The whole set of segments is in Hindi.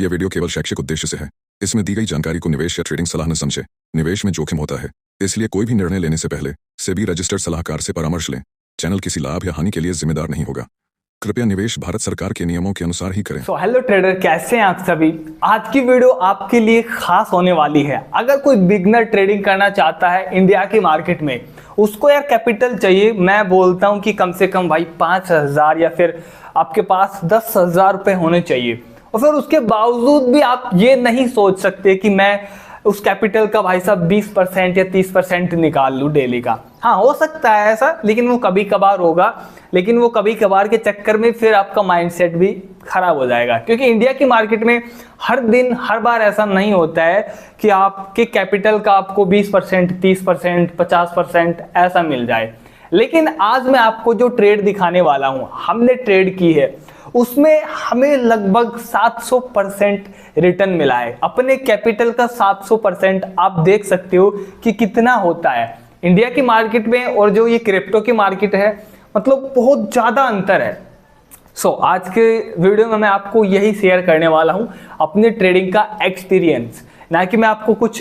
यह वीडियो केवल शैक्षिक उद्देश्य से है। इसमें दी गई जानकारी को निवेश या ट्रेडिंग सलाह न समझे। निवेश में जोखिम होता है, इसलिए कोई भी निर्णय लेने से पहले सेबी रजिस्टर्ड सलाहकार से परामर्श लें। चैनल किसी लाभ या हानि के लिए जिम्मेदार नहीं होगा। कृपया निवेश भारत सरकार के नियमों के अनुसार ही करें। हेलो ट्रेडर, कैसे हैं आप सभी। आज की वीडियो आपके लिए खास होने वाली है। अगर कोई बिगनर ट्रेडिंग करना चाहता है इंडिया की मार्केट में, उसको यार कैपिटल चाहिए। मैं बोलता हूं कि कम से कम भाई 5,000 या फिर आपके पास 10,000 रुपए होने चाहिए। और फिर उसके बावजूद भी आप ये नहीं सोच सकते कि मैं उस कैपिटल का भाई साहब 20% या 30% निकाल लूँ डेली का। हाँ, हो सकता है ऐसा, लेकिन वो कभी कभार होगा। लेकिन वो कभी कभार के चक्कर में फिर आपका माइंडसेट भी खराब हो जाएगा, क्योंकि इंडिया की मार्केट में हर दिन हर बार ऐसा नहीं होता है कि आपके कैपिटल का आपको 20%, 30%, 50% ऐसा मिल जाए। लेकिन आज मैं आपको जो ट्रेड दिखाने वाला हूँ, हमने ट्रेड की है, उसमें हमें लगभग 700% रिटर्न मिला है। अपने कैपिटल का 700% आप देख सकते हो कि कितना होता है इंडिया की मार्केट में और जो ये क्रिप्टो की मार्केट है, मतलब बहुत ज़्यादा अंतर है। आज के वीडियो में मैं आपको यही शेयर करने वाला हूँ, अपने ट्रेडिंग का एक्सपीरियंस। ना कि मैं आपको कुछ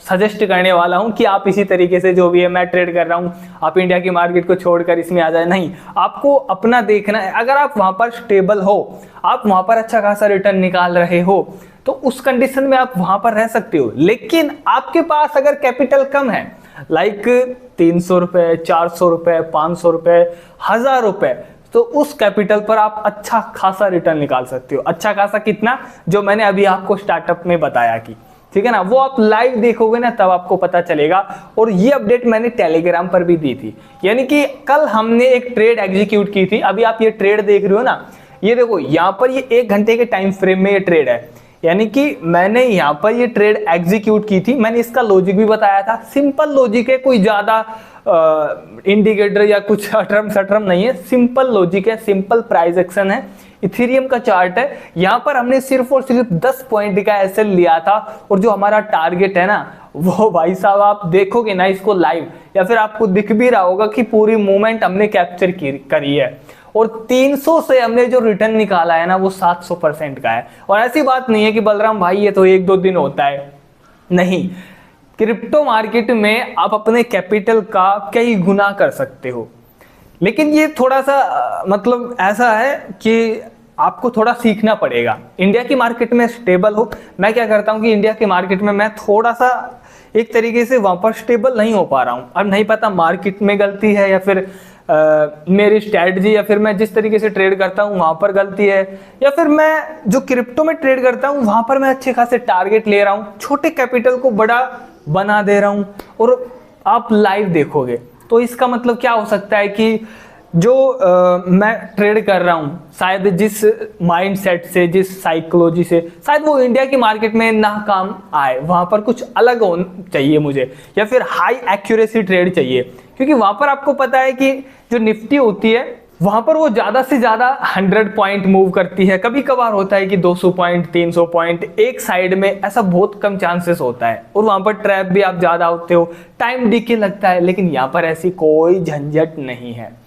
सजेस्ट करने वाला हूं कि आप इसी तरीके से जो भी है मैं ट्रेड कर रहा हूं, आप इंडिया की मार्केट को छोड़कर इसमें आ जाए। नहीं, आपको अपना देखना है। अगर आप वहां पर स्टेबल हो, आप वहां पर अच्छा खासा रिटर्न निकाल रहे हो, तो उस कंडीशन में आप वहां पर रह सकते हो। लेकिन आपके पास अगर कैपिटल कम है, लाइक 300 रुपए, 400 रुपए, 500 रुपए, 1000 रुपए, तो उस कैपिटल पर आप अच्छा खासा रिटर्न निकाल सकते हो। अच्छा खासा कितना, जो मैंने अभी आपको स्टार्टअप में बताया कि, ठीक है ना, वो आप लाइव देखोगे ना तब आपको पता चलेगा। और ये अपडेट मैंने टेलीग्राम पर भी दी थी, यानी कि कल हमने एक ट्रेड एग्जीक्यूट की थी। अभी आप ये ट्रेड देख रहे हो ना, ये देखो यहाँ पर ये 1 घंटे के टाइम फ्रेम में ये ट्रेड है, यानी कि मैंने यहाँ पर ये ट्रेड एग्जीक्यूट की थी। मैंने इसका लॉजिक भी बताया था। सिंपल लॉजिक है, कोई ज्यादा इंडिकेटर या कुछ अटरम सटरम नहीं है। सिंपल लॉजिक है, सिंपल प्राइस एक्शन है, इथेरियम का चार्ट है। यहाँ पर हमने सिर्फ और सिर्फ 10 पॉइंट का एसएल लिया था, और जो हमारा टारगेट है ना, वो भाई साहब आप देखोगे ना इसको लाइव, या फिर आपको दिख भी रहा होगा कि पूरी मूवमेंट हमने कैप्चर करी है। और 300 से हमने जो रिटर्न निकाला है ना, वो 700% का है। और ऐसी बात नहीं है कि बलराम भाई ये तो 1-2 दिन होता है, नहीं। क्रिप्टो मार्केट में आप अपने कैपिटल का कई गुना कर सकते हो। लेकिन ये थोड़ा सा मतलब ऐसा है कि आपको थोड़ा सीखना पड़ेगा। इंडिया की मार्केट में स्टेबल हो। मैं क्या करता हूँ कि इंडिया की मार्केट में मैं थोड़ा सा एक तरीके से वहाँ पर स्टेबल नहीं हो पा रहा हूँ। अब नहीं पता मार्केट में गलती है या फिर मेरी स्ट्रैटेजी, या फिर मैं जिस तरीके से ट्रेड करता हूँ वहाँ पर गलती है, या फिर मैं जो क्रिप्टो में ट्रेड करता हूँ वहाँ पर मैं अच्छे खासे टारगेट ले रहा हूँ, छोटे कैपिटल को बड़ा बना दे रहा हूँ। और आप लाइव देखोगे तो इसका मतलब क्या हो सकता है कि जो मैं ट्रेड कर रहा हूँ, शायद जिस माइंड सेट से, जिस साइकोलॉजी से, शायद वो इंडिया की मार्केट में ना काम आए। वहाँ पर कुछ अलग चाहिए मुझे, या फिर हाई एक्यूरेसी ट्रेड चाहिए। क्योंकि वहाँ पर आपको पता है कि जो निफ्टी होती है, वहाँ पर वो ज़्यादा से ज़्यादा 100 पॉइंट मूव करती है। कभी कभार होता है कि 200 पॉइंट, 300 पॉइंट एक साइड में, ऐसा बहुत कम चांसेस होता है। और वहाँ पर ट्रैप भी आप ज़्यादा होते हो, टाइम डीके लगता है। लेकिन यहाँ पर ऐसी कोई झंझट नहीं है।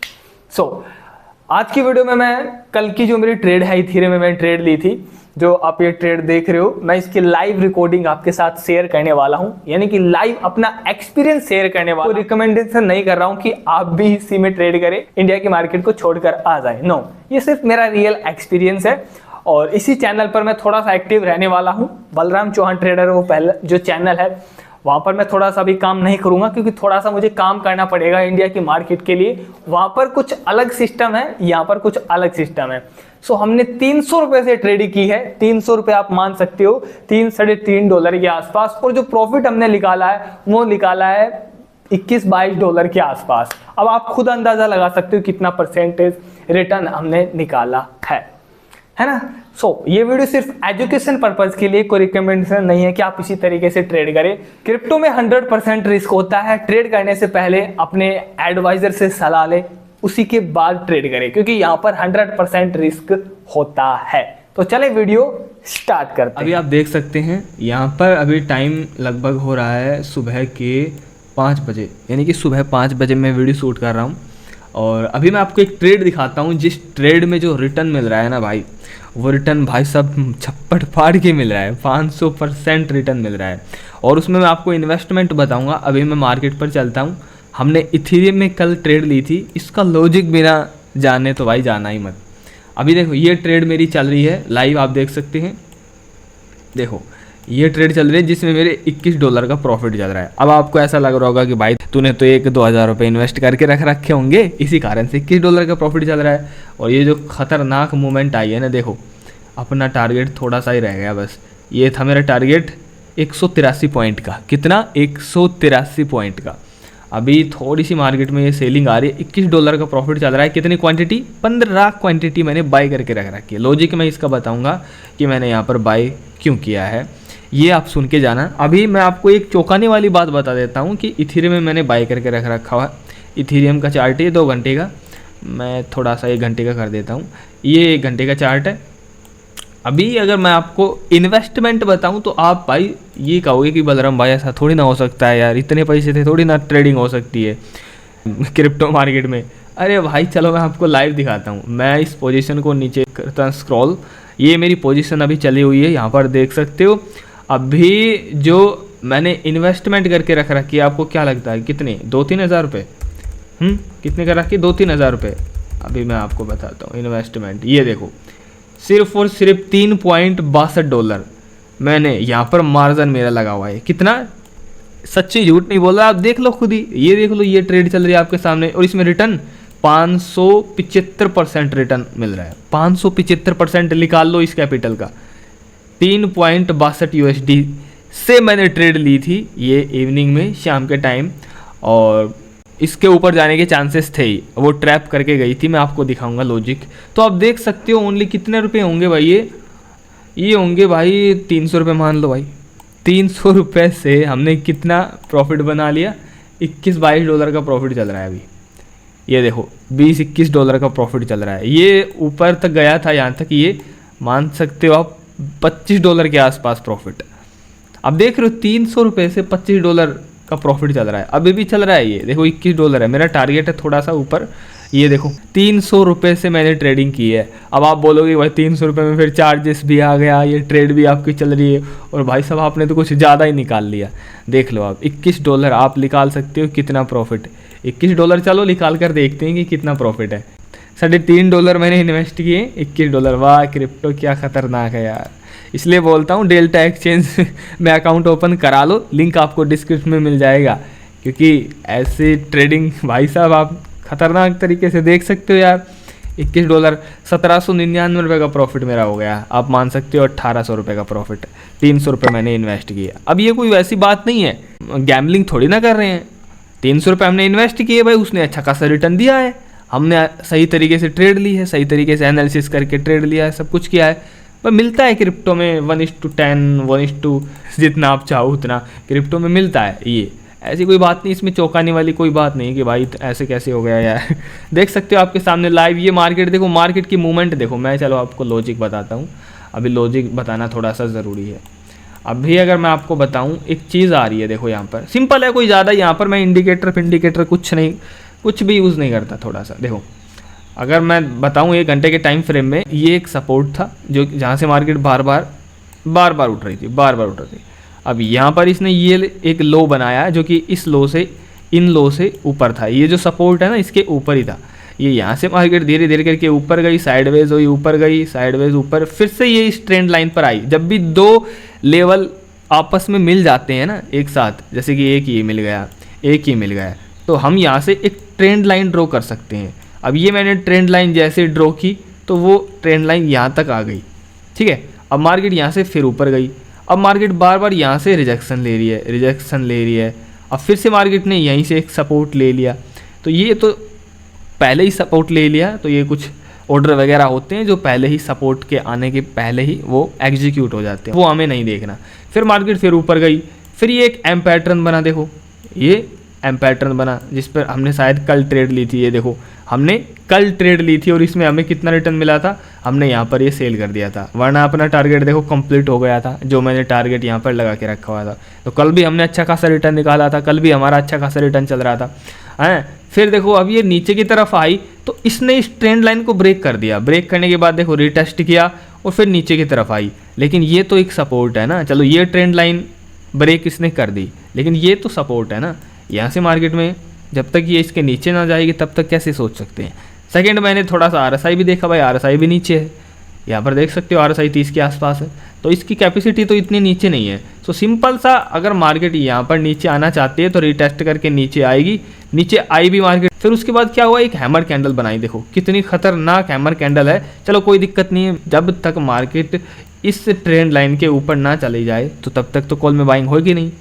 आज की वीडियो में मैं कल की जो मेरी ट्रेड है, इथेरियम में मैंने ट्रेड ली थी, जो आप ये ट्रेड देख रहे हो, मैं इसकी लाइव रिकॉर्डिंग आपके साथ शेयर करने वाला हूं। यानी कि लाइव अपना एक्सपीरियंस शेयर करने वाला हूं। रिकमेंडेशन नहीं कर रहा हूं कि आप भी इसी में ट्रेड करें, इंडिया की मार्केट को छोड़कर आ जाए। नो, ये सिर्फ मेरा रियल एक्सपीरियंस है। और इसी चैनल पर मैं थोड़ा सा एक्टिव रहने वाला हूँ। बलराम चौहान ट्रेडर, वो पहला जो चैनल है, वहाँ पर मैं थोड़ा सा भी काम नहीं करूँगा, क्योंकि थोड़ा सा मुझे काम करना पड़ेगा इंडिया की मार्केट के लिए। वहाँ पर कुछ अलग सिस्टम है, यहाँ पर कुछ अलग सिस्टम है। हमने 300 रुपये से ट्रेडिंग की है। 300 रुपये आप मान सकते हो, $3-3.5 के आसपास। और जो प्रॉफिट हमने निकाला है, वो निकाला है $21-22 के आसपास। अब आप खुद अंदाजा लगा सकते हो कितना परसेंटेज रिटर्न हमने निकाला है ना। ये वीडियो सिर्फ एजुकेशन पर्पज के लिए, कोई रिकमेंडेशन नहीं है कि आप इसी तरीके से ट्रेड करें। क्रिप्टो में 100% रिस्क होता है। ट्रेड करने से पहले अपने एडवाइजर से सलाह ले, उसी के बाद ट्रेड करें, क्योंकि यहाँ पर 100% रिस्क होता है। तो चले वीडियो स्टार्ट करते हैं। अभी आप देख सकते हैं यहाँ पर अभी टाइम लगभग हो रहा है सुबह के 5 बजे, यानी कि सुबह 5 बजे मैं वीडियो शूट कर रहा हूँ। और अभी मैं आपको एक ट्रेड दिखाता हूँ, जिस ट्रेड में जो रिटर्न मिल रहा है ना भाई, वो रिटर्न भाई सब छप्पड़ फाड़ के मिल रहा है, 500% रिटर्न मिल रहा है। और उसमें मैं आपको इन्वेस्टमेंट बताऊंगा। अभी मैं मार्केट पर चलता हूँ। हमने इथेरियम में कल ट्रेड ली थी, इसका लॉजिक बिना जाने तो भाई जाना ही मत। अभी देखो ये ट्रेड मेरी चल रही है लाइव, आप देख सकते हैं। देखो ये ट्रेड चल रही है जिसमें मेरे $21 का प्रॉफिट चल रहा है। अब आपको ऐसा लग रहा होगा कि भाई तूने तो 1-2 हज़ार रुपये इन्वेस्ट करके रख रखे होंगे, इसी कारण से $21 का प्रॉफिट चल रहा है। और ये जो खतरनाक मूवमेंट आई है ना, देखो अपना टारगेट थोड़ा सा ही रह गया बस। ये था मेरा टारगेट 183 पॉइंट का। कितना? 183 पॉइंट का। अभी थोड़ी सी मार्केट में ये सेलिंग आ रही है, $21 का प्रॉफिट चल रहा है। कितनी क्वांटिटी? 15 क्वांटिटी मैंने बाय करके रख रखी है। लॉजिक मैं इसका बताऊंगा कि मैंने यहाँ पर बाय क्यों किया है, ये आप सुन के जाना। अभी मैं आपको एक चौंकाने वाली बात बता देता हूँ कि इथेरियम में मैंने बाय करके रख रखा हुआ है। इथेरियम का चार्ट है 2 घंटे का, मैं थोड़ा सा 1 घंटे का कर देता हूँ। ये 1 घंटे का चार्ट है। अभी अगर मैं आपको इन्वेस्टमेंट बताऊं तो आप भाई ये कहोगे कि बलराम भाई ऐसा थोड़ी ना हो सकता है यार, इतने पैसे थे थोड़ी ना ट्रेडिंग हो सकती है क्रिप्टो मार्केट में। अरे भाई चलो मैं आपको लाइव दिखाता हूं। मैं इस पोजीशन को नीचे करता हूं स्क्रॉल, ये मेरी पोजीशन अभी चली हुई है, यहाँ पर देख सकते हो। अभी जो मैंने इन्वेस्टमेंट करके रख रखी है, आपको क्या लगता है कितने? 2-3 हज़ार रुपये। कितने कर रखी? 2-3 हज़ार रुपये। अभी मैं आपको बताता हूँ इन्वेस्टमेंट। ये देखो सिर्फ और सिर्फ $3.62 मैंने यहाँ पर मार्जिन मेरा लगा हुआ है। कितना? सच्ची झूठ नहीं बोल रहा, आप देख लो खुद ही। ये देख लो, ये ट्रेड चल रही है आपके सामने और इसमें रिटर्न 575% रिटर्न मिल रहा है। 575% निकाल लो इस कैपिटल का। 3.62 USD से मैंने ट्रेड ली थी ये इवनिंग में, शाम के टाइम, और इसके ऊपर जाने के चांसेस थे ही, वो ट्रैप करके गई थी। मैं आपको दिखाऊंगा लॉजिक। तो आप देख सकते हो ओनली कितने रुपए होंगे भाई, ये होंगे भाई 300 रुपये मान लो भाई। 300 रुपये से हमने कितना प्रॉफिट बना लिया? $21-22 का प्रॉफिट चल रहा है अभी। ये देखो $20-21 का प्रॉफिट चल रहा है। ये ऊपर तक गया था, यहाँ तक ये मान सकते हो आप $25 के आसपास प्रॉफिट। अब देख रहे हो 300 रुपये से $25 का प्रॉफिट चल रहा है, अभी भी चल रहा है। ये देखो $21 है, मेरा टारगेट है थोड़ा सा ऊपर। ये देखो 300 रुपये से मैंने ट्रेडिंग की है। अब आप बोलोगे भाई 300 रुपये में फिर चार्जेस भी आ गया, ये ट्रेड भी आपकी चल रही है, और भाई साहब आपने तो कुछ ज़्यादा ही निकाल लिया। देख लो आप $21 आप निकाल सकते हो कितना प्रॉफिट। $21 चलो निकाल कर देखते हैं कि कितना प्रॉफिट है। $3.5 मैंने इन्वेस्ट किए, $21। वाह क्रिप्टो क्या खतरनाक है यार। इसलिए बोलता हूँ डेल्टा एक्सचेंज में अकाउंट ओपन करा लो, लिंक आपको डिस्क्रिप्शन में मिल जाएगा। क्योंकि ऐसी ट्रेडिंग भाई साहब आप खतरनाक तरीके से देख सकते हो यार। $21 1799 रुपये का प्रॉफिट मेरा हो गया। आप मान सकते हो 1800 रुपये का प्रॉफिट। 300 रुपये मैंने इन्वेस्ट किया। अब ये कोई वैसी बात नहीं है, गैम्बलिंग थोड़ी ना कर रहे हैं। 300 रुपये हमने इन्वेस्ट किए भाई, उसने अच्छा खासा रिटर्न दिया है। हमने सही तरीके से ट्रेड ली है, सही तरीके से एनालिसिस करके ट्रेड लिया है, सब कुछ किया है। पर मिलता है क्रिप्टो में 1:10, 1:, जितना आप चाहो उतना क्रिप्टो में मिलता है। ये ऐसी कोई बात नहीं, इसमें चौंकाने वाली कोई बात नहीं कि भाई ऐसे कैसे हो गया यार। देख सकते हो आपके सामने लाइव ये मार्केट देखो, मार्केट की मूवमेंट देखो। मैं चलो आपको लॉजिक बताता हूँ, अभी लॉजिक बताना थोड़ा सा ज़रूरी है। अभी अगर मैं आपको बताऊँ एक चीज़ आ रही है, देखो यहाँ पर सिंपल है, कोई ज़्यादा यहाँ पर मैं इंडिकेटर कुछ नहीं, कुछ भी यूज़ नहीं करता। थोड़ा सा देखो, अगर मैं बताऊँ 1 घंटे के टाइम फ्रेम में, ये एक सपोर्ट था जो जहाँ से मार्केट बार बार उठ रही थी। अब यहाँ पर इसने ये एक लो बनाया जो कि इस लो से इन लो से ऊपर था। ये जो सपोर्ट है ना इसके ऊपर ही था। ये यहाँ से मार्केट धीरे धीरे करके ऊपर गई, साइडवेज हुई, ऊपर गई, साइडवेज ऊपर, फिर से ये इस ट्रेंड लाइन पर आई। जब भी 2 लेवल आपस में मिल जाते हैं ना एक साथ, जैसे कि एक ये मिल गया, एक ही मिल गया, तो हम यहाँ से एक ट्रेंड लाइन ड्रॉ कर सकते हैं। अब ये मैंने ट्रेंड लाइन जैसे ड्रॉ की तो वो ट्रेंड लाइन यहाँ तक आ गई, ठीक है। अब मार्केट यहाँ से फिर ऊपर गई, अब मार्केट बार बार यहाँ से रिजेक्शन ले रही है, अब फिर से मार्केट ने यहीं से एक सपोर्ट ले लिया। तो ये तो पहले ही सपोर्ट ले लिया, तो ये कुछ ऑर्डर वगैरह होते हैं जो पहले ही सपोर्ट के आने के पहले ही वो एग्जीक्यूट हो जाते हैं, वो हमें नहीं देखना। फिर मार्केट फिर ऊपर गई, फिर ये एक एम पैटर्न बना, देखो ये एम पैटर्न बना जिस पर हमने शायद कल ट्रेड ली थी। ये देखो हमने कल ट्रेड ली थी और इसमें हमें कितना रिटर्न मिला था, हमने यहाँ पर ये सेल कर दिया था, वरना अपना टारगेट देखो कंप्लीट हो गया था, जो मैंने टारगेट यहाँ पर लगा के रखा हुआ था। तो कल भी हमने अच्छा खासा रिटर्न निकाला था, कल भी हमारा अच्छा खासा रिटर्न चल रहा था हैं। फिर देखो अब ये नीचे की तरफ आई तो इसने इस ट्रेंड लाइन को ब्रेक कर दिया, ब्रेक करने के बाद देखो रिटेस्ट किया और फिर नीचे की तरफ आई। लेकिन ये तो एक सपोर्ट है ना, चलो ये ट्रेंड लाइन ब्रेक इसने कर दी, लेकिन ये तो सपोर्ट है ना। यहाँ से मार्केट में जब तक ये इसके नीचे ना जाएगी तब तक कैसे सोच सकते हैं। सेकंड मैंने थोड़ा सा RSI भी देखा भाई, RSI भी नीचे है, यहाँ पर देख सकते हो RSI 30 के आसपास है, तो इसकी कैपेसिटी तो इतनी नीचे नहीं है। तो सिंपल सा अगर मार्केट यहाँ पर नीचे आना चाहती है तो रिटेस्ट करके नीचे आएगी, नीचे आई भी मार्केट। फिर उसके बाद क्या हुआ, एक हैमर कैंडल बनाई, देखो कितनी खतरनाक हैमर कैंडल है। चलो कोई दिक्कत नहीं है, जब तक मार्केट इस ट्रेंड लाइन के ऊपर ना चली जाए तो तब तक तो कॉल में बाइंग होगी नहीं।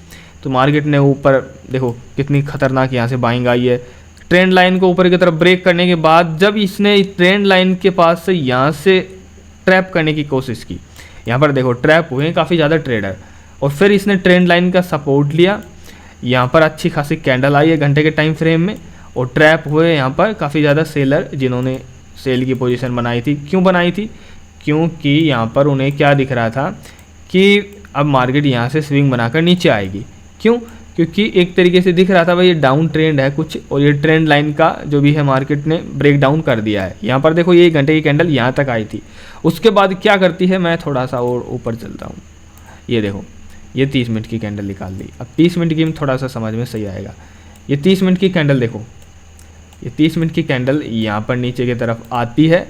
तो मार्केट ने ऊपर देखो कितनी खतरनाक यहाँ से बाइंग आई है, ट्रेंड लाइन को ऊपर की तरफ ब्रेक करने के बाद जब इसने ट्रेंड लाइन के पास से यहाँ से ट्रैप करने की कोशिश की, यहाँ पर देखो ट्रैप हुए हैं काफ़ी ज़्यादा ट्रेडर, और फिर इसने ट्रेंड लाइन का सपोर्ट लिया, यहाँ पर अच्छी खासी कैंडल आई है घंटे के टाइम फ्रेम में, और ट्रैप हुए यहाँ पर काफ़ी ज़्यादा सेलर जिन्होंने सेल की पोजीशन बनाई थी। क्यों बनाई थी, क्योंकि यहाँ पर उन्हें क्या दिख रहा था कि अब मार्केट यहाँ से स्विंग बनाकर नीचे आएगी। क्यों, क्योंकि एक तरीके से दिख रहा था भाई ये डाउन ट्रेंड है कुछ, और ये ट्रेंड लाइन का जो भी है मार्केट ने ब्रेक डाउन कर दिया है। यहाँ पर देखो ये घंटे की कैंडल यहाँ तक आई थी, उसके बाद क्या करती है, मैं थोड़ा सा और ऊपर चलता हूँ। ये देखो ये 30 मिनट की कैंडल निकाल दी। अब 30 मिनट की थोड़ा सा समझ में सही आएगा। ये 30 मिनट की कैंडल देखो, ये 30 मिनट की कैंडल यहाँ पर नीचे की तरफ आती है,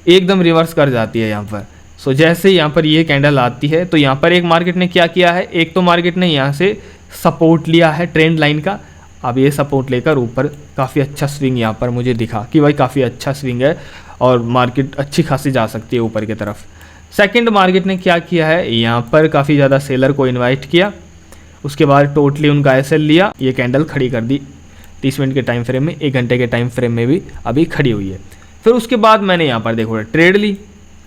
एकदम रिवर्स कर जाती है यहाँ पर। सो जैसे यहाँ पर ये कैंडल आती है तो यहाँ पर एक मार्केट ने क्या किया है, एक तो मार्केट ने यहाँ से सपोर्ट लिया है ट्रेंड लाइन का। अब ये सपोर्ट लेकर ऊपर काफ़ी अच्छा स्विंग यहाँ पर मुझे दिखा कि भाई काफ़ी अच्छा स्विंग है और मार्केट अच्छी खासी जा सकती है ऊपर की तरफ। सेकंड मार्केट ने क्या किया है, यहाँ पर काफ़ी ज़्यादा सेलर को इनवाइट किया, उसके बाद टोटली उनका SL लिया, ये कैंडल खड़ी कर दी 30 मिनट के टाइम फ्रेम में, 1 घंटे के टाइम फ्रेम में भी अभी खड़ी हुई है। फिर उसके बाद मैंने यहाँ पर देखो ट्रेड ली,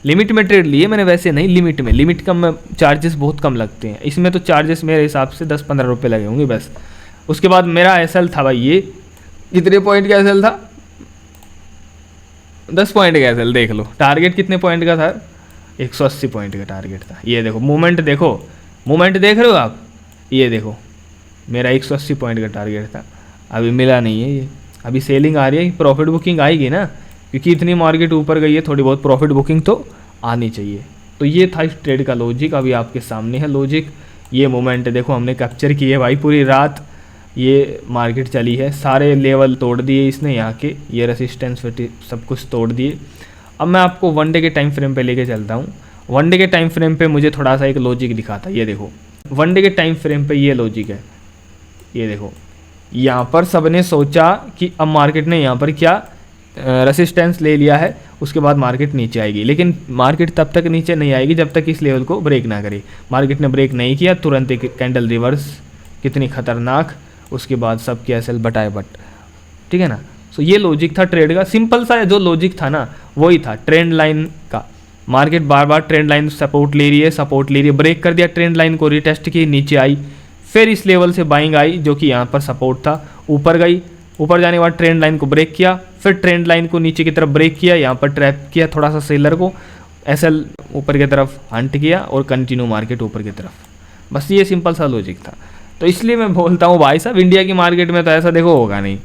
लिमिट में ट्रेड लिए मैंने, वैसे नहीं लिमिट में, लिमिट कम चार्जेस बहुत कम लगते हैं इसमें, तो चार्जेस मेरे हिसाब से 10-15 रुपये लगे होंगे बस। उसके बाद मेरा SL था भाई, ये कितने पॉइंट का SL था, 10 पॉइंट का SL देख लो। टारगेट कितने पॉइंट का था, 180 पॉइंट का टारगेट था। ये देखो मूवमेंट, देखो मूवमेंट देख रहे हो आप, ये देखो मेरा 180 पॉइंट का टारगेट था, अभी मिला नहीं है। ये अभी सेलिंग आ रही है, प्रॉफिट बुकिंग आएगी ना, क्योंकि इतनी मार्केट ऊपर गई है, थोड़ी बहुत प्रॉफिट बुकिंग तो आनी चाहिए। तो ये था इस ट्रेड का लॉजिक, अभी आपके सामने है लॉजिक। ये मोमेंट देखो हमने कैप्चर किए भाई, पूरी रात ये मार्केट चली है, सारे लेवल तोड़ दिए इसने यहाँ के, ये रेसिस्टेंस सब कुछ तोड़ दिए। अब मैं आपको 1 डे के टाइम फ्रेम पे लेके चलता हूँ। 1 डे के टाइम फ्रेम पे मुझे थोड़ा सा एक लॉजिक दिखाता है, ये देखो 1 डे के टाइम फ्रेम पे ये लॉजिक है। ये देखो यहाँ पर सबने सोचा कि अब मार्केट ने यहाँ पर क्या रेसिस्टेंस ले लिया है, उसके बाद मार्केट नीचे आएगी, लेकिन मार्केट तब तक नीचे नहीं आएगी जब तक इस लेवल को ब्रेक ना करे। मार्केट ने ब्रेक नहीं किया, तुरंत एक कैंडल रिवर्स, कितनी खतरनाक, उसके बाद सबके SL बटाए बट, ठीक है ना। सो ये लॉजिक था ट्रेड का, सिंपल सा जो लॉजिक था ना वही था ट्रेंड लाइन का। मार्केट बार बार ट्रेंड लाइन सपोर्ट ले रही है, सपोर्ट ले रही है, ब्रेक कर दिया ट्रेंड लाइन को, रिटेस्ट की, नीचे आई, फिर इस लेवल से बाइंग आई जो कि यहाँ पर सपोर्ट था, ऊपर गई, ऊपर जाने के बाद ट्रेंड लाइन को ब्रेक किया, फिर ट्रेंड लाइन को नीचे की तरफ ब्रेक किया, यहाँ पर ट्रैप किया थोड़ा सा सेलर को, SL ऊपर की तरफ हंट किया और कंटिन्यू मार्केट ऊपर की तरफ। बस ये सिंपल सा लॉजिक था। तो इसलिए मैं बोलता हूँ भाई साहब, इंडिया की मार्केट में तो ऐसा देखो होगा नहीं,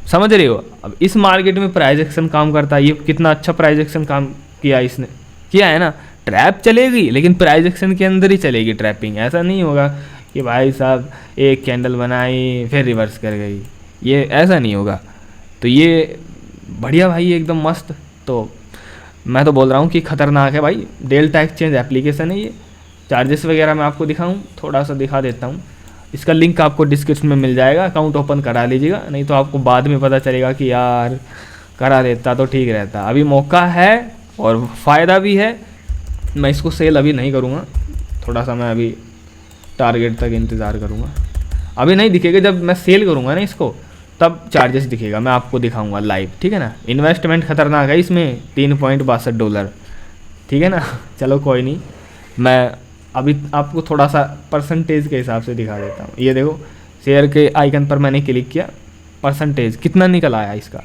समझ रहे हो। अब इस मार्केट में प्राइस एक्शन काम करता है, ये कितना अच्छा प्राइस एक्शन काम किया इसने, किया है ना। ट्रैप चलेगी लेकिन प्राइस एक्शन के अंदर ही चलेगी ट्रैपिंग, ऐसा नहीं होगा कि भाई साहब एक कैंडल बनाई फिर रिवर्स कर गई, ये ऐसा नहीं होगा। तो ये बढ़िया भाई एकदम मस्त। तो मैं तो बोल रहा हूँ कि ख़तरनाक है भाई, डेल्टा एक्सचेंज एप्लीकेशन है ये। चार्जेस वगैरह मैं आपको दिखाऊँ, थोड़ा सा दिखा देता हूँ, इसका लिंक आपको डिस्क्रिप्शन में मिल जाएगा, अकाउंट ओपन करा लीजिएगा, नहीं तो आपको बाद में पता चलेगा कि यार करा देता तो ठीक रहता। अभी मौका है और फ़ायदा भी है। मैं इसको सेल अभी नहीं करूँगा, थोड़ा सा मैं अभी टारगेट तक इंतज़ार करूँगा, अभी नहीं दिखेगा, जब मैं सेल करूँगा ना इसको तब चार्जेस दिखेगा, मैं आपको दिखाऊंगा लाइव, ठीक है ना। इन्वेस्टमेंट खतरनाक है इसमें, $3.62, ठीक है ना। चलो कोई नहीं, मैं अभी आपको थोड़ा सा परसेंटेज के हिसाब से दिखा देता हूँ। ये देखो शेयर के आइकन पर मैंने क्लिक किया, परसेंटेज कितना निकल आया इसका,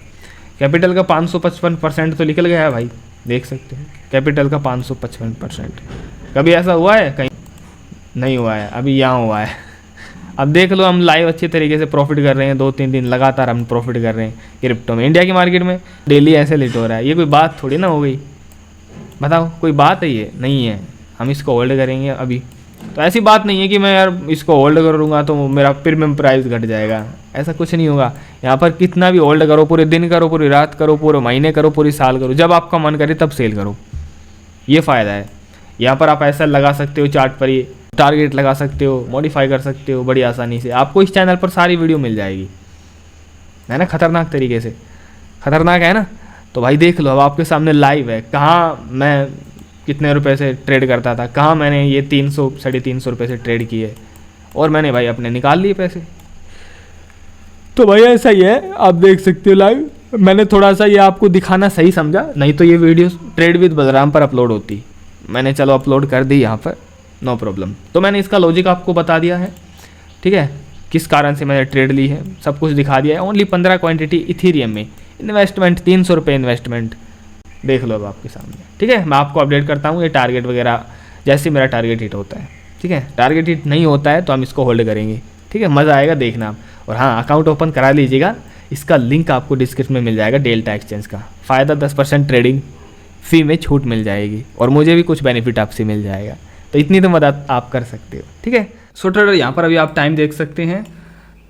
कैपिटल का 555% तो निकल गया है भाई, देख सकते हो कैपिटल का 555%। कभी ऐसा हुआ है कहीं? नहीं हुआ है, अभी यहाँ हुआ है। अब देख लो, हम लाइव अच्छे तरीके से प्रॉफिट कर रहे हैं, 2-3 दिन लगातार हम प्रॉफिट कर रहे हैं क्रिप्टो में। इंडिया की मार्केट में डेली ऐसे लेट हो रहा है, ये कोई बात थोड़ी ना हो गई, बताओ कोई बात है? ये नहीं है। हम इसको होल्ड करेंगे अभी, तो ऐसी बात नहीं है कि मैं यार इसको होल्ड करूँगा तो मेरा प्रीमियम प्राइस घट जाएगा, ऐसा कुछ नहीं होगा। यहाँ पर कितना भी होल्ड करो, पूरे दिन करो, पूरी रात करो, पूरे महीने करो, पूरी साल करो, जब आपका मन करे तब सेल करो, ये फ़ायदा है। यहाँ पर आप ऐसा लगा सकते हो, चार्ट पर ये टारगेट लगा सकते हो, मॉडिफाई कर सकते हो बड़ी आसानी से। आपको इस चैनल पर सारी वीडियो मिल जाएगी, है ना, खतरनाक तरीके से। खतरनाक है ना? तो भाई देख लो, अब आपके सामने लाइव है, कहाँ मैं कितने रुपए से ट्रेड करता था, कहाँ मैंने ये 300-350 रुपये से ट्रेड किए, और मैंने भाई अपने निकाल लिए पैसे। तो भाई ऐसा ही है, आप देख सकते हो लाइव। मैंने थोड़ा सा ये आपको दिखाना सही समझा, नहीं तो ये वीडियो ट्रेड विद बलराम पर अपलोड होती। मैंने चलो अपलोड कर दी यहाँ पर, नो प्रॉब्लम। तो मैंने इसका लॉजिक आपको बता दिया है, ठीक है, किस कारण से मैंने ट्रेड ली है, सब कुछ दिखा दिया है। ओनली 15 क्वांटिटी इथीरियम में, इन्वेस्टमेंट 300 रुपये इन्वेस्टमेंट, देख लो अब आपके सामने, ठीक है। मैं आपको अपडेट करता हूँ ये टारगेट वगैरह, जैसे मेरा टारगेट हिट होता है, ठीक है। टारगेट हिट नहीं होता है तो हम इसको होल्ड करेंगे, ठीक है, मज़ा आएगा देखना आप। और हाँ, अकाउंट ओपन करा लीजिएगा, इसका लिंक आपको डिस्क्रिप्शन में मिल जाएगा। डेल्टा एक्सचेंज का फ़ायदा 10% ट्रेडिंग फ़ी में छूट मिल जाएगी, और मुझे भी कुछ बेनिफिट आपसे मिल जाएगा, तो इतनी तो मदद आप कर सकते हो, ठीक है। सो ट्रेडर, यहाँ पर अभी आप टाइम देख सकते हैं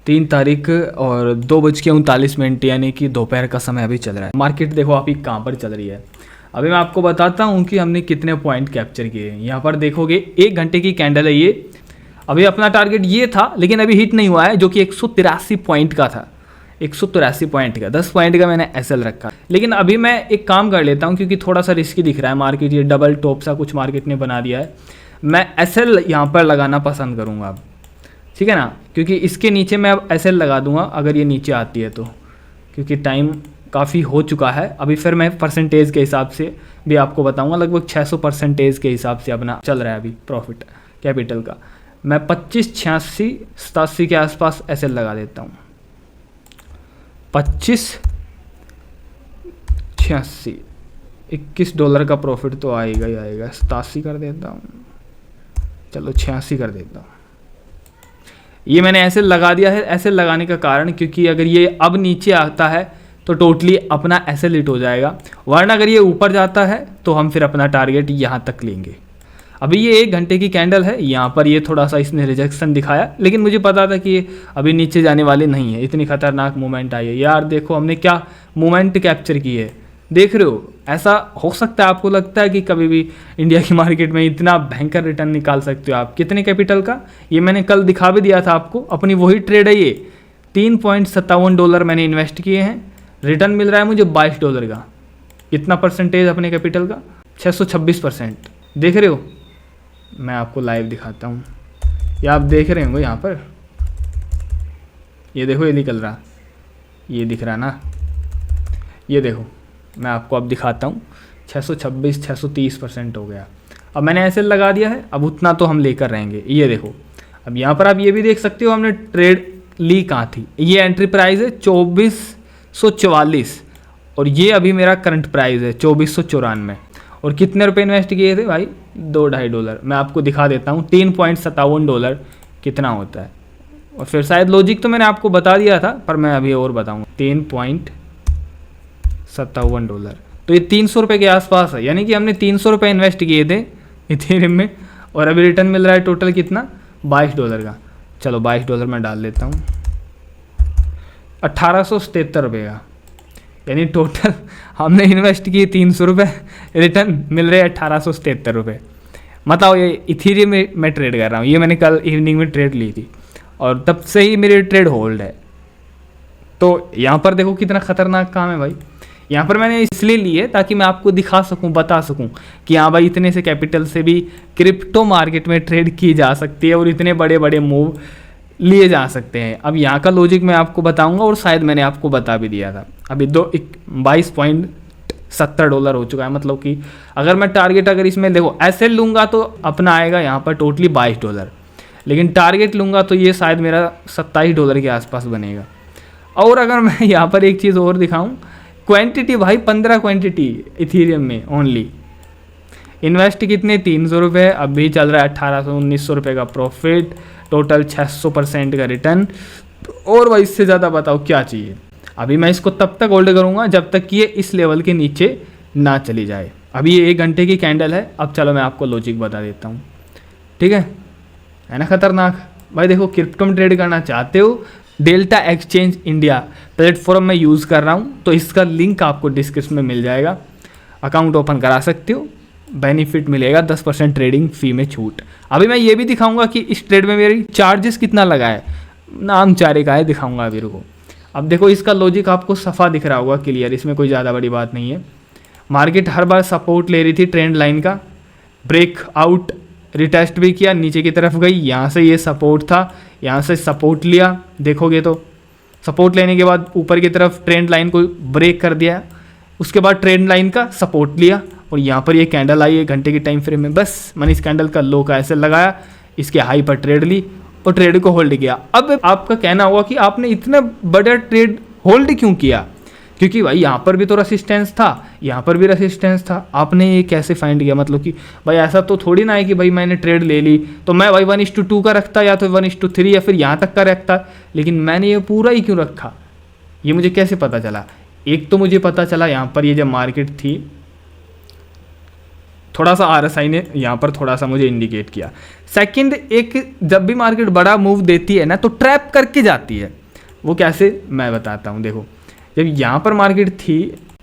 3 तारीख और 2:39, यानी कि दोपहर का समय अभी चल रहा है। मार्केट देखो अभी कहाँ पर चल रही है। अभी मैं आपको बताता हूँ कि हमने कितने पॉइंट कैप्चर किए हैं। यहाँ पर देखोगे 1 घंटे की कैंडल है ये। अभी अपना टारगेट ये था, लेकिन अभी हिट नहीं हुआ है, जो कि 183 पॉइंट का था। 183 पॉइंट का, 10 पॉइंट का मैंने एसएल रखा। लेकिन अभी मैं एक काम कर लेता हूँ, क्योंकि थोड़ा सा रिस्की दिख रहा है मार्केट, ये डबल टॉप सा कुछ मार्केट ने बना दिया है। मैं एसएल यहाँ पर लगाना पसंद करूँगा अब, ठीक है ना, क्योंकि इसके नीचे मैं अब एसएल लगा दूंगा अगर ये नीचे आती है तो, क्योंकि टाइम काफ़ी हो चुका है। अभी फिर मैं परसेंटेज के हिसाब से भी आपको बताऊंगा, लगभग 600% के हिसाब से अपना चल रहा है अभी प्रॉफिट कैपिटल का। मैं 25, 86, 87 के आसपास एसएल लगा देता हूँ। 25, 86, $21 का प्रॉफिट तो आएगा ही आएगा। 87 कर देता हूँ, चलो 86 कर देता हूँ। ये मैंने ऐसे लगा दिया है। ऐसे लगाने का कारण, क्योंकि अगर ये अब नीचे आता है तो टोटली अपना ऐसे लिट हो जाएगा, वरना अगर ये ऊपर जाता है तो हम फिर अपना टारगेट यहाँ तक लेंगे। अभी ये 1 घंटे की कैंडल है, यहाँ पर ये थोड़ा सा इसने रिजेक्शन दिखाया, लेकिन मुझे पता था कि ये अभी नीचे जाने वाले नहीं है। इतनी खतरनाक मूवमेंट आई है यार, देखो हमने क्या मूवमेंट कैप्चर की है, देख रहे हो। ऐसा हो सकता है, आपको लगता है कि कभी भी इंडिया की मार्केट में इतना भयंकर रिटर्न निकाल सकते हो आप? कितने कैपिटल का, ये मैंने कल दिखा भी दिया था आपको। अपनी वही ट्रेड है ये, $3.57 मैंने इन्वेस्ट किए हैं, रिटर्न मिल रहा है मुझे $22 का। कितना परसेंटेज अपने कैपिटल का? 626%। देख रहे हो, मैं आपको लाइव दिखाता हूँ, ये आप देख रहे होंगे यहाँ पर, ये देखो, ये निकल रहा, ये दिख रहा ना, ये देखो, मैं आपको अब दिखाता हूँ। 626, 630% हो गया। अब मैंने ऐसे लगा दिया है, अब उतना तो हम लेकर रहेंगे। ये देखो, अब यहाँ पर आप ये भी देख सकते हो हमने ट्रेड ली कहाँ थी। ये एंट्री प्राइस है 2444, और ये अभी मेरा करंट प्राइस है 2494। और कितने रुपए इन्वेस्ट किए थे भाई? $2-2.5। मैं आपको दिखा देता हूँ $3.57 कितना होता है। और फिर शायद लॉजिक तो मैंने आपको बता दिया था, पर मैं अभी और बताऊँगा। $3.57, तो ये 300 रुपये के आसपास है, यानी कि हमने 300 रुपये इन्वेस्ट किए थे इथेरियम में, और अभी रिटर्न मिल रहा है टोटल कितना? $22 का। चलो $22 मैं डाल लेता हूँ, 1877 रुपये का, यानी टोटल हमने इन्वेस्ट किए 300 रुपये, रिटर्न मिल रहे 1877 रुपये। मतलब ये इथेरियम में मैं ट्रेड कर रहा हूँ। ये मैंने कल इवनिंग में ट्रेड ली थी, और तब से ही मेरी ट्रेड होल्ड है। तो यहाँ पर देखो कितना खतरनाक काम है भाई। यहाँ पर मैंने इसलिए लिए ताकि मैं आपको दिखा सकूं, बता सकूं कि हाँ भाई, इतने से कैपिटल से भी क्रिप्टो मार्केट में ट्रेड की जा सकती है, और इतने बड़े बड़े मूव लिए जा सकते हैं। अब यहाँ का लॉजिक मैं आपको बताऊंगा, और शायद मैंने आपको बता भी दिया था। अभी $22.70 हो चुका है, मतलब कि अगर मैं टारगेट, अगर इसमें देखो ऐसे लूँगा तो अपना आएगा यहाँ पर टोटली $22, लेकिन टारगेट लूँगा तो ये शायद मेरा $27 के आसपास बनेगा। और अगर मैं यहाँ पर एक चीज़ और दिखाऊँ क्वांटिटी भाई 15 क्वांटिटी इथीरियम में ओनली। इन्वेस्ट कितने 300 रुपये, अभी चल रहा है 1800-1900 रुपये का प्रॉफिट, टोटल 600% का रिटर्न। और भाई इससे ज़्यादा बताओ क्या चाहिए। अभी मैं इसको तब तक होल्ड करूँगा जब तक कि ये इस लेवल के नीचे ना चली जाए। अभी ये 1 घंटे की कैंडल है। अब चलो मैं आपको लॉजिक बता देता हूँ, ठीक है ना खतरनाक भाई। देखो क्रिप्टो में ट्रेड करना चाहते हो, डेल्टा एक्सचेंज इंडिया प्लेटफॉर्म में यूज़ कर रहा हूँ, तो इसका लिंक आपको डिस्क्रिप्शन में मिल जाएगा। अकाउंट ओपन करा सकते हो, बेनिफिट मिलेगा 10% ट्रेडिंग फ़ी में छूट। अभी मैं ये भी दिखाऊंगा कि इस ट्रेड में मेरी चार्जेस कितना लगा है, नाम चारे का है, दिखाऊंगा अभी रुको। अब देखो इसका लॉजिक आपको सफ़ा दिख रहा होगा क्लियर, इसमें कोई ज़्यादा बड़ी बात नहीं है। मार्केट हर बार सपोर्ट ले रही थी ट्रेंड लाइन का, ब्रेक आउट रिटेस्ट भी किया, नीचे की तरफ गई, यहाँ से ये सपोर्ट था, यहाँ से सपोर्ट लिया, देखोगे तो सपोर्ट लेने के बाद ऊपर की तरफ ट्रेंड लाइन को ब्रेक कर दिया, उसके बाद ट्रेंड लाइन का सपोर्ट लिया और यहाँ पर ये कैंडल आई 1 घंटे की टाइम फ्रेम में। बस मैंने इस कैंडल का लो का ऐसे लगाया, इसके हाई पर ट्रेड ली और ट्रेड को होल्ड किया। अब आपका कहना होगा कि आपने इतना बड़ा ट्रेड होल्ड क्यों किया, क्योंकि भाई यहाँ पर भी तो रेसिस्टेंस था, यहाँ पर भी रेसिस्टेंस था। आपने ये कैसे फाइंड किया, मतलब कि भाई ऐसा तो थोड़ी ना है कि भाई मैंने ट्रेड ले ली तो मैं भाई 1:2 का रखता या तो 1:3 या फिर यहाँ तक का रखता, लेकिन मैंने ये पूरा ही क्यों रखा, ये मुझे कैसे पता चला। एक तो मुझे पता चला यहाँ पर ये जब मार्केट थी, थोड़ा सा RSI ने यहाँ पर थोड़ा सा मुझे इंडिकेट किया। सेकंड, एक जब भी मार्केट बड़ा मूव देती है ना तो ट्रैप करके जाती है। वो कैसे मैं बताता हूँ। देखो जब यहाँ पर मार्केट थी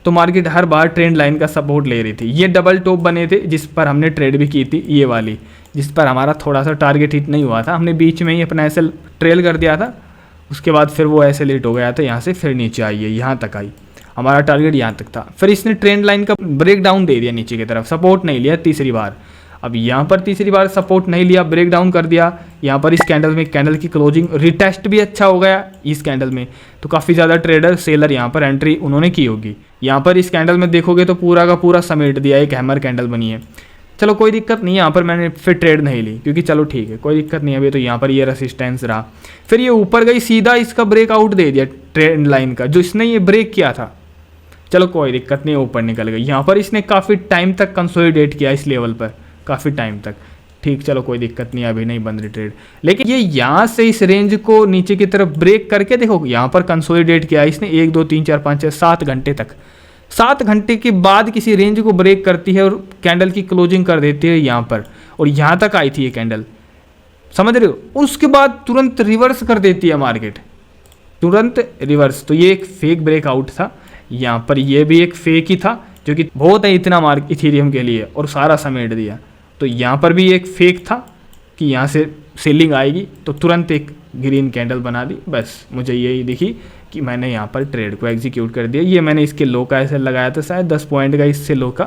तो मार्केट हर बार ट्रेंड लाइन का सपोर्ट ले रही थी। ये डबल टॉप बने थे जिस पर हमने ट्रेड भी की थी, ये वाली जिस पर हमारा थोड़ा सा टारगेट हिट नहीं हुआ था, हमने बीच में ही अपना ऐसे ट्रेल कर दिया था। उसके बाद फिर वो ऐसे लेट हो गया था, यहाँ से फिर नीचे आई है, यहाँ तक आई, हमारा टारगेट यहाँ तक था। फिर इसने ट्रेंड लाइन का ब्रेक डाउन दे दिया नीचे की तरफ, सपोर्ट नहीं लिया तीसरी बार। अब यहाँ पर तीसरी बार सपोर्ट नहीं लिया, ब्रेक डाउन कर दिया। यहाँ पर इस कैंडल में कैंडल की क्लोजिंग रिटेस्ट भी अच्छा हो गया इस कैंडल में, तो काफ़ी ज़्यादा ट्रेडर सेलर यहाँ पर एंट्री उन्होंने की होगी। यहाँ पर इस कैंडल में देखोगे तो पूरा का पूरा समेट दिया, एक हैमर कैंडल बनी है। चलो कोई दिक्कत नहीं है, यहाँ पर मैंने फिर ट्रेड नहीं ली क्योंकि चलो ठीक है कोई दिक्कत नहीं है। अभी तो यहाँ पर ये रेसिस्टेंस रहा, फिर ये ऊपर गई, सीधा इसका ब्रेकआउट दे दिया ट्रेंड लाइन का जो इसने ये ब्रेक किया था। चलो कोई दिक्कत नहीं, ऊपर निकल गई। यहाँ पर इसने काफ़ी टाइम तक कंसोलिडेट किया इस लेवल पर, काफ़ी टाइम तक, ठीक चलो कोई दिक्कत नहीं, अभी नहीं बंद ट्रेड। लेकिन ये यहाँ से इस रेंज को नीचे की तरफ ब्रेक करके देखो यहाँ पर कंसोलिडेट किया इसने 1 2 3 4 5 6 7 घंटे तक। 7 घंटे के बाद किसी रेंज को ब्रेक करती है और कैंडल की क्लोजिंग कर देती है यहाँ पर, और यहाँ तक आई थी ये कैंडल, समझ रहे हो। उसके बाद तुरंत रिवर्स कर देती है मार्केट, तुरंत रिवर्स। तो ये एक फेक ब्रेकआउट था, यहाँ पर ये भी एक फेक ही था जो कि बहुत है इतना मार्केट इथेरियम के लिए, और सारा समेट दिया। तो यहाँ पर भी एक फेक था कि यहाँ से सेलिंग आएगी तो तुरंत एक ग्रीन कैंडल बना दी। बस मुझे यही दिखी कि मैंने यहाँ पर ट्रेड को एग्जीक्यूट कर दिया। ये मैंने इसके लो का ऐसे लगाया था शायद 10 पॉइंट का इससे लो का,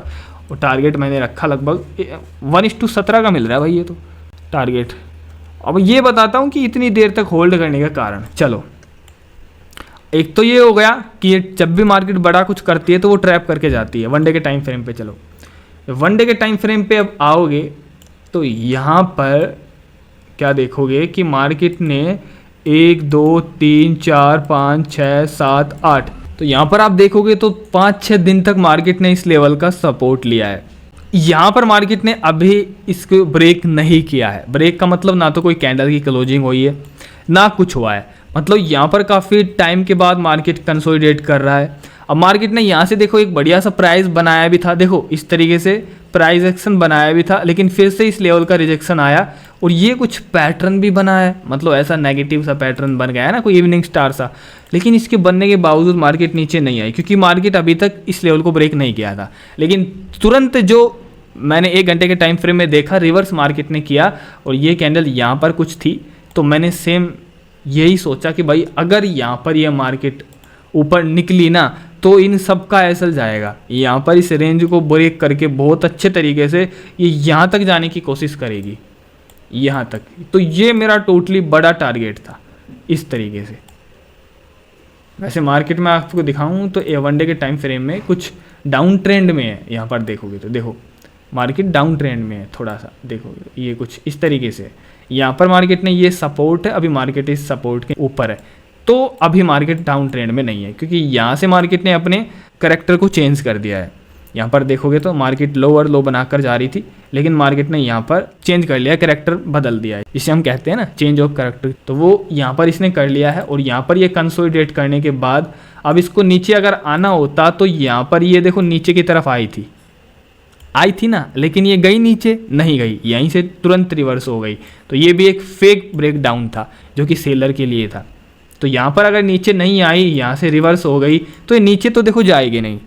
और टारगेट मैंने रखा लगभग 1:17 का मिल रहा है भाई ये तो टारगेट। अब ये बताता हूँ कि इतनी देर तक होल्ड करने का कारण। चलो एक तो ये हो गया कि ये जब भी मार्केट बड़ा कुछ करती है तो वो ट्रैप करके जाती है 1 डे के टाइम फ्रेम पे। चलो 1 डे के टाइम फ्रेम पे अब आओगे तो यहाँ पर क्या देखोगे कि मार्केट ने 1 2 3 4 5 6 7 8, तो यहाँ पर आप देखोगे तो 5-6 दिन तक मार्केट ने इस लेवल का सपोर्ट लिया है। यहाँ पर मार्केट ने अभी इसको ब्रेक नहीं किया है। ब्रेक का मतलब ना तो कोई कैंडल की क्लोजिंग हुई है ना कुछ हुआ है, मतलब यहाँ पर काफ़ी टाइम के बाद मार्केट कंसोलिडेट कर रहा है। अब मार्केट ने यहाँ से देखो एक बढ़िया सा प्राइस बनाया भी था, देखो इस तरीके से प्राइस एक्शन बनाया भी था, लेकिन फिर से इस लेवल का रिजेक्शन आया और ये कुछ पैटर्न भी बना है, मतलब ऐसा नेगेटिव सा पैटर्न बन गया है ना, कोई इवनिंग स्टार सा। लेकिन इसके बनने के बावजूद मार्केट नीचे नहीं आई क्योंकि मार्केट अभी तक इस लेवल को ब्रेक नहीं किया था। लेकिन तुरंत जो मैंने 1 घंटे के टाइम फ्रेम में देखा रिवर्स मार्केट ने किया, और ये कैंडल यहाँ पर कुछ थी तो मैंने सेम यही सोचा कि भाई अगर यहाँ पर ये मार्केट ऊपर निकली ना तो इन सब का एसल जाएगा। यहाँ पर इस रेंज को ब्रेक करके बहुत अच्छे तरीके से ये यहाँ तक जाने की कोशिश करेगी, यहाँ तक। तो ये मेरा टोटली बड़ा टारगेट था इस तरीके से। वैसे मार्केट में आपको दिखाऊं तो 1 डे के टाइम फ्रेम में कुछ डाउन ट्रेंड में है। यहाँ पर देखोगे तो देखो मार्केट डाउन ट्रेंड में है, थोड़ा सा देखोगे ये कुछ इस तरीके से। यहाँ पर मार्केट ने ये सपोर्ट है, अभी मार्केट इस सपोर्ट के ऊपर है, तो अभी मार्केट डाउन ट्रेंड में नहीं है क्योंकि यहाँ से मार्केट ने अपने करेक्टर को चेंज कर दिया है। यहाँ पर देखोगे तो मार्केट लोअर लो बनाकर जा रही थी, लेकिन मार्केट ने यहाँ पर चेंज कर लिया, करेक्टर बदल दिया है, इसे हम कहते हैं ना चेंज ऑफ करेक्टर। तो वो यहाँ पर इसने कर लिया है और यहाँ पर ये कंसोलिडेट करने के बाद अब इसको नीचे अगर आना होता तो यहाँ पर ये देखो नीचे की तरफ आई थी ना, लेकिन ये गई नीचे नहीं गई, यहीं से तुरंत रिवर्स हो गई। तो ये भी एक फेक ब्रेक डाउन था जो कि सेलर के लिए था। तो यहाँ पर अगर नीचे नहीं आई, यहाँ से रिवर्स हो गई तो ये नीचे तो देखो जाएगी नहीं,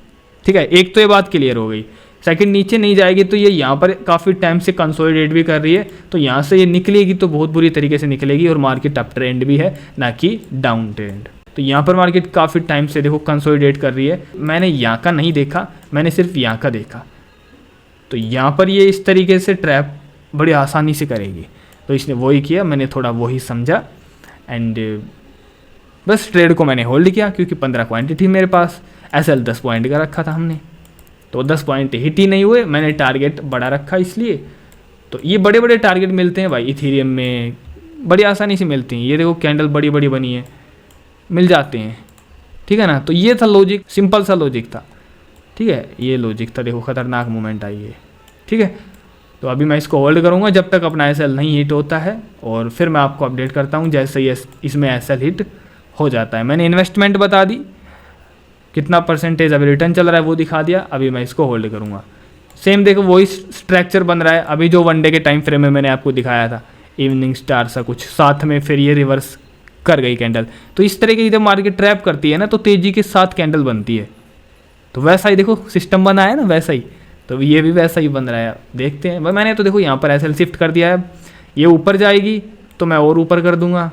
ठीक है, एक तो ये बात क्लियर हो गई। सेकंड, नीचे नहीं जाएगी तो ये यहाँ पर काफ़ी टाइम से कंसोलिडेट भी कर रही है, तो यहाँ से ये निकलेगी तो बहुत बुरी तरीके से निकलेगी और मार्केट अप ट्रेंड भी है ना कि डाउन ट्रेंड। तो यहाँ पर मार्केट काफ़ी टाइम से देखो कंसोलिडेट कर रही है। मैंने यहाँ का नहीं देखा, मैंने सिर्फ यहाँ का देखा। तो यहाँ पर ये इस तरीके से ट्रैप बड़ी आसानी से करेगी, तो इसने वही किया, मैंने थोड़ा वही समझा एंड बस ट्रेड को मैंने होल्ड किया क्योंकि 15 क्वांटिटी मेरे पास, SL 10 पॉइंट का रखा था हमने, तो 10 पॉइंट हिट ही नहीं हुए, मैंने टारगेट बड़ा रखा इसलिए। तो ये बड़े बड़े टारगेट मिलते हैं भाई इथेरियम में, बड़ी आसानी से मिलती हैं। ये देखो कैंडल बड़ी बड़ी बनी है, मिल जाते हैं, ठीक है ना। तो ये था लॉजिक, सिंपल सा लॉजिक था, ठीक है, ये लॉजिक था। देखो खतरनाक मूवमेंट आई है, ठीक है। तो अभी मैं इसको होल्ड करूँगा जब तक अपना SL नहीं हिट होता है और फिर मैं आपको अपडेट करता हूँ जैसे ही इसमें SL हिट हो जाता है। मैंने इन्वेस्टमेंट बता दी, कितना परसेंटेज अभी रिटर्न चल रहा है वो दिखा दिया। अभी मैं इसको होल्ड करूँगा। सेम देखो वही स्ट्रक्चर बन रहा है अभी जो वन डे के टाइम फ्रेम में मैंने आपको दिखाया था, इवनिंग स्टार सा कुछ साथ में, फिर ये रिवर्स कर गई कैंडल। तो इस तरह की जब मार्केट ट्रैप करती है ना तो तेज़ी के साथ कैंडल बनती है। तो वैसा ही देखो सिस्टम बना है ना, वैसा ही तो ये भी वैसा ही बन रहा है। देखते हैं भाई, मैंने तो देखो यहाँ पर SL शिफ्ट कर दिया है। ये ऊपर जाएगी तो मैं और ऊपर कर दूंगा,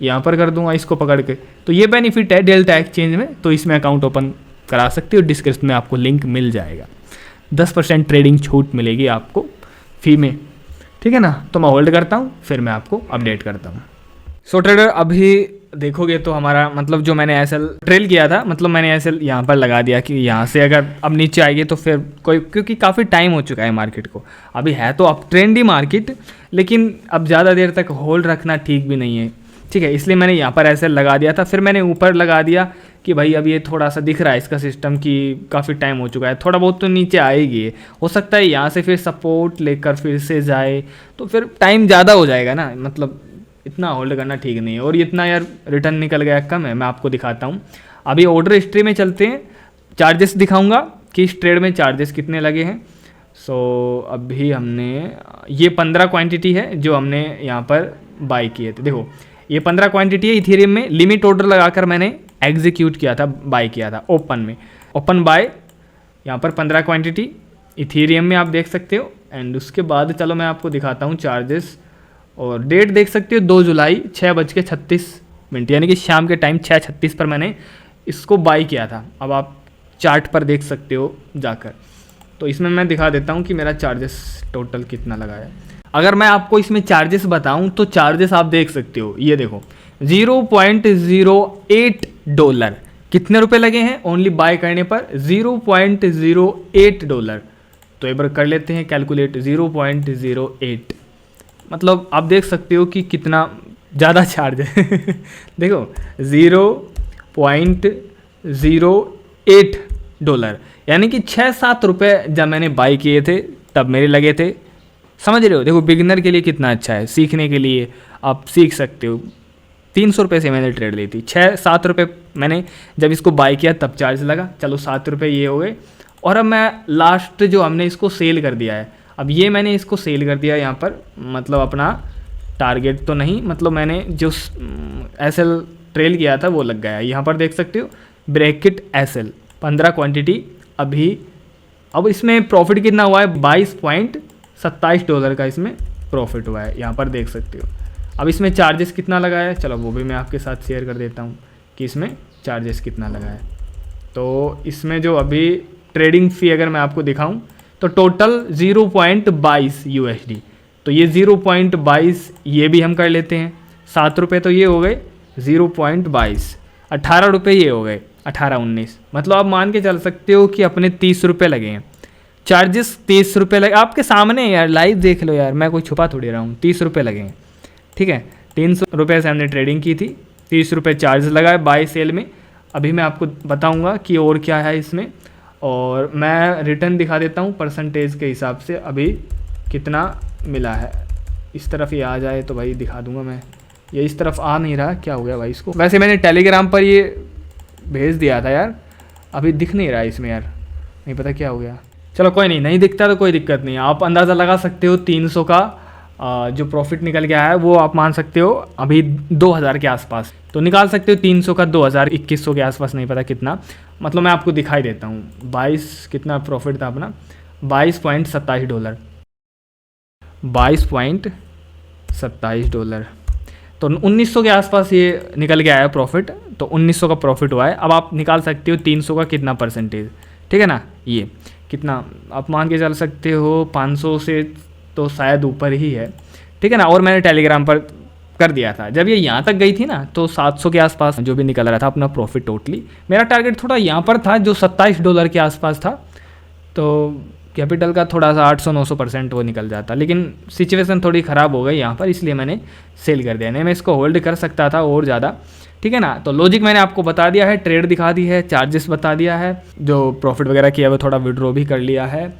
यहाँ पर कर दूंगा इसको पकड़ के। तो ये बेनिफिट है डेल्टा एक्सचेंज में, तो इसमें अकाउंट ओपन करा सकते हो। डिस्क्रिप्शन में आपको लिंक मिल जाएगा, 10% ट्रेडिंग छूट मिलेगी आपको फी में, ठीक है ना। तो मैं होल्ड करता हूँ, फिर मैं आपको अपडेट करता हूँ। सो ट्रेडर अभी देखोगे तो हमारा मतलब जो मैंने SL ट्रेल किया था, मतलब मैंने SL यहाँ पर लगा दिया कि यहाँ से अगर अब नीचे आएगी तो फिर कोई, क्योंकि काफ़ी टाइम हो चुका है मार्केट को, अभी है तो अप ट्रेंड ही मार्केट, लेकिन अब ज़्यादा देर तक होल्ड रखना ठीक भी नहीं है, ठीक है। इसलिए मैंने यहाँ पर SL लगा दिया था। फिर मैंने ऊपर लगा दिया कि भाई अब ये थोड़ा सा दिख रहा है इसका सिस्टम कि काफ़ी टाइम हो चुका है, थोड़ा बहुत तो नीचे आएगी, हो सकता है यहाँ से फिर सपोर्ट लेकर फिर से जाए, तो फिर टाइम ज़्यादा हो जाएगा ना, मतलब इतना होल्ड करना ठीक नहीं है। और इतना यार रिटर्न निकल गया कम है। मैं आपको दिखाता हूँ, अभी ऑर्डर हिस्ट्री में चलते हैं, चार्जेस दिखाऊंगा कि इस ट्रेड में चार्जेस कितने लगे हैं। सो अभी हमने ये 15 क्वांटिटी है जो हमने यहाँ पर बाई किए थे। देखो ये 15 क्वांटिटी है इथेरियम में, लिमिट ऑर्डर लगाकर मैंने एग्जीक्यूट किया था, बाई किया था ओपन में, ओपन बाय यहाँ पर 15 क्वांटिटी इथेरियम में आप देख सकते हो। एंड उसके बाद चलो मैं आपको दिखाता हूँ चार्जेस, और डेट देख सकते हो 2 जुलाई 6:36, यानी कि शाम के टाइम 6:36 पर मैंने इसको बाई किया था। अब आप चार्ट पर देख सकते हो जाकर, तो इसमें मैं दिखा देता हूँ कि मेरा चार्जेस टोटल कितना लगा है। अगर मैं आपको इसमें चार्जेस बताऊँ तो चार्जेस आप देख सकते हो, ये देखो $0.08 कितने रुपए लगे हैं ओनली बाय करने पर, $0.08। तो एक बार कर लेते हैं कैलकुलेट, 0.08 मतलब आप देख सकते हो कि कितना ज़्यादा चार्ज है देखो $0.08, यानी कि 6-7 रुपये जब मैंने बाई किए थे तब मेरे लगे थे, समझ रहे हो। देखो बिगिनर के लिए कितना अच्छा है, सीखने के लिए आप सीख सकते हो। 300 रुपये से मैंने ट्रेड ली थी, 6-7 रुपये मैंने जब इसको बाई किया तब चार्ज लगा, चलो 7 रुपये ये हो गए। और अब मैं लास्ट जो हमने इसको सेल कर दिया है, अब ये मैंने इसको सेल कर दिया यहाँ पर, मतलब अपना टारगेट तो नहीं, मतलब मैंने जो SL ट्रेल किया था वो लग गया। यहाँ पर देख सकते हो ब्रैकेट SL 15 क्वांटिटी अभी। अब इसमें प्रॉफिट कितना हुआ है, $22.27 का इसमें प्रॉफिट हुआ है, यहाँ पर देख सकते हो। अब इसमें चार्जेस कितना लगा है, चलो वो भी मैं आपके साथ शेयर कर देता हूँ कि इसमें चार्जेस कितना लगा है। तो इसमें जो अभी ट्रेडिंग फ़ी अगर मैं आपको दिखाऊँ तो टोटल 0.22 USD। तो ये 0.22 ये भी हम कर लेते हैं, 7 रुपये तो ये हो गए, 0.22 18 रुपये ये हो गए, 18-19, मतलब आप मान के चल सकते हो कि अपने 30 रुपये लगे हैं। चार्जेस 30 रुपये लगे, आपके सामने यार, लाइव देख लो यार, मैं कोई छुपा थोड़ी रहा हूँ। 30 रुपये लगे हैं, ठीक है। 300 रुपये से हमने ट्रेडिंग की थी, 30 रुपये चार्ज लगा है बाय सेल में। अभी मैं आपको बताऊंगा कि और क्या है इसमें, और मैं रिटर्न दिखा देता हूँ परसेंटेज के हिसाब से अभी कितना मिला है। इस तरफ ये आ जाए तो भाई दिखा दूंगा मैं। ये इस तरफ आ नहीं रहा, क्या हो गया भाई इसको। वैसे मैंने टेलीग्राम पर ये भेज दिया था यार, अभी दिख नहीं रहा है इसमें यार, नहीं पता क्या हो गया। चलो कोई नहीं, नहीं दिखता तो कोई दिक्कत नहीं। आप अंदाज़ा लगा सकते हो 300 का जो प्रॉफिट निकल गया है वो आप मान सकते हो अभी 2000 के आसपास, तो निकाल सकते हो 300 का 2000, 2100 के आसपास, नहीं पता कितना। मतलब मैं आपको दिखाई देता हूँ 22 कितना प्रॉफिट था अपना, $22.27, $22.27, तो 1900 के आसपास ये निकल के आया प्रॉफिट। तो 1900 का प्रॉफिट हुआ है। अब आप निकाल सकते हो 300 का कितना परसेंटेज, ठीक है ना। ये कितना आप मान के चल सकते हो, 500 से तो शायद ऊपर ही है, ठीक है ना। और मैंने टेलीग्राम पर कर दिया था, जब ये यहाँ तक गई थी ना तो 700 के आसपास जो भी निकल रहा था अपना प्रॉफिट टोटली। मेरा टारगेट थोड़ा यहाँ पर था जो $27 के आसपास था, तो कैपिटल का थोड़ा सा 800-900% वो निकल जाता, लेकिन सिचुएशन थोड़ी ख़राब हो गई यहाँ पर, इसलिए मैंने सेल कर दिया। नहीं मैं इसको होल्ड कर सकता था और ज़्यादा, ठीक है ना। तो लॉजिक मैंने आपको बता दिया है, ट्रेड दिखा दी है, चार्जेस बता दिया है, जो प्रॉफिट वगैरह किया वो थोड़ा विड्रॉ भी कर लिया है।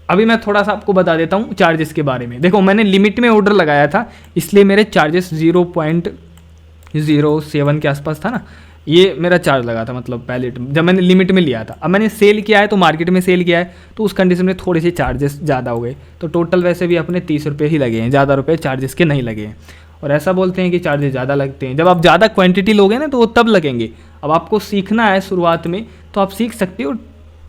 अभी मैं थोड़ा सा आपको बता देता हूँ चार्जेस के बारे में। देखो मैंने लिमिट में ऑर्डर लगाया था, इसलिए मेरे चार्जेस 0.07 के आसपास था ना, ये मेरा चार्ज लगा था, मतलब पहले जब मैंने लिमिट में लिया था। अब मैंने सेल किया है तो मार्केट में सेल किया है तो उस कंडीशन में थोड़े से चार्जेस ज़्यादा हो गए, तो टोटल वैसे भी अपने 30 रुपये ही लगे हैं, ज़्यादा रुपये चार्जेस के नहीं लगे हैं। और ऐसा बोलते हैं कि चार्जेस ज़्यादा लगते हैं, जब आप ज़्यादा क्वांटिटी लोगे ना तो वो तब लगेंगे। अब आपको सीखना है शुरुआत में तो आप सीख सकते हो,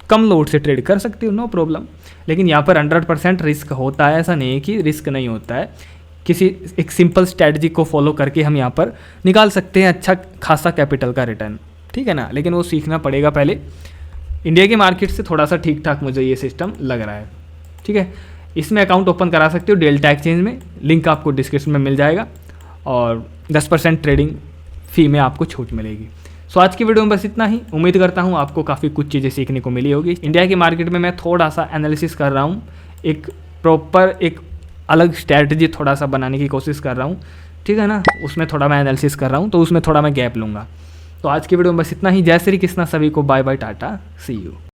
कम लोड से ट्रेड कर सकते हो, नो प्रॉब्लम। लेकिन यहाँ पर 100% रिस्क होता है, ऐसा नहीं है कि रिस्क नहीं होता है। किसी एक सिंपल स्ट्रैटेजी को फॉलो करके हम यहाँ पर निकाल सकते हैं अच्छा खासा कैपिटल का रिटर्न, ठीक है ना। लेकिन वो सीखना पड़ेगा पहले। इंडिया के मार्केट से थोड़ा सा ठीक ठाक मुझे ये सिस्टम लग रहा है, ठीक है। इसमें अकाउंट ओपन करा सकते हो डेल्टा एक्सचेंज में, लिंक आपको डिस्क्रिप्शन में मिल जाएगा, और 10% ट्रेडिंग फ़ी में आपको छूट मिलेगी। सो आज की वीडियो में बस इतना ही। उम्मीद करता हूँ आपको काफ़ी कुछ चीज़ें सीखने को मिली होगी। इंडिया की मार्केट में मैं थोड़ा सा एनालिसिस कर रहा हूँ, एक प्रॉपर एक अलग स्ट्रैटेजी थोड़ा सा बनाने की कोशिश कर रहा हूँ, ठीक है ना। उसमें थोड़ा मैं एनालिसिस कर रहा हूँ, तो उसमें थोड़ा मैं गैप लूँगा। तो आज की वीडियो में बस इतना ही। जय श्री कृष्णा, सभी को bye bye, tata, see you.